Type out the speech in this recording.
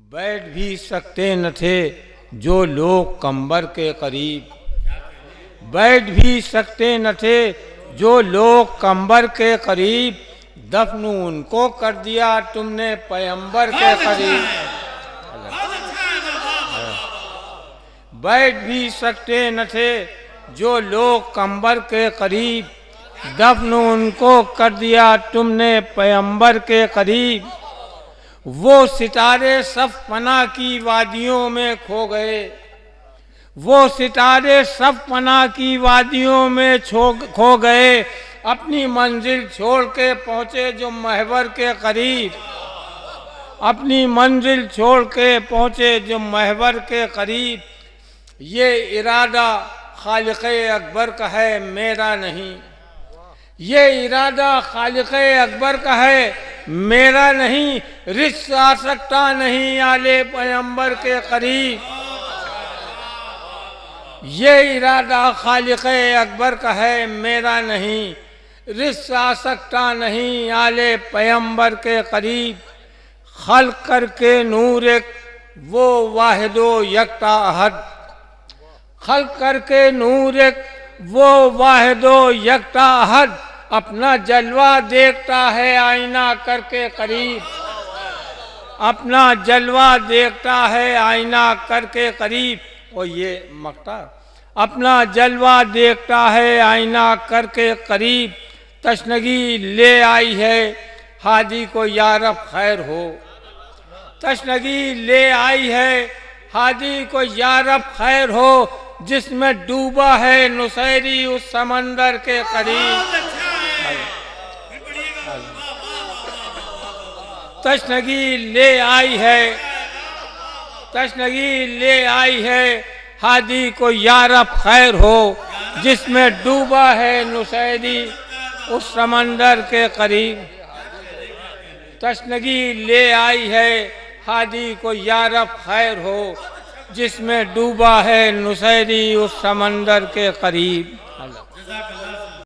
बैठ भी सकते न थे जो लोग कंबर के करीब, बैठ भी सकते न थे जो लोग कंबर के करीब, दफन उनको कर दिया तुमने पैगंबर के करीब। बैठ भी सकते न थे जो लोग कंबर के करीब, दफन उनको कर दिया तुमने पैगंबर के करीब। वो सितारे सब फना की वादियों में खो गए, वो सितारे सब फना की वादियों में खो गए, अपनी मंजिल छोड़ के पहुँचे जो महवर के करीब, अपनी मंजिल छोड़ के पहुँचे जो महवर के करीब। ये इरादा खालिक़े अकबर का है मेरा नहीं, ये इरादा खालिक़े अकबर का है मेरा नहीं, रिश्क आ सकता नहीं आले पैगंबर के करीब। ये इरादा खालिक़े अकबर का है मेरा नहीं, रिश्क आ सकता नहीं आले पैगंबर के करीब। खल्क़ करके नूर एक वो वाहिदो यकता अहद, खल्क़ करके नूर एक वो वाहिदो यकता अहद, अपना जलवा देखता है आईना करके करीब, अपना जलवा देखता है आईना करके करीब। और ये मक्ता, अपना जलवा देखता है आईना करके करीब। तशनगी ले आई है हादी को यारब खैर हो, तशनगी ले आई है हादी को यारब खैर हो, जिसमें डूबा है नुसैरी उस समंदर के करीब। तशनगी ले आई है, तशनगी ले आई है हादी को यारब खैर हो, जिसमें डूबा है नुसैरी उस समंदर के करीब। तशनगी ले आई है हादी को यारब खैर हो, जिसमें डूबा है नुसैरी उस समंदर के करीब।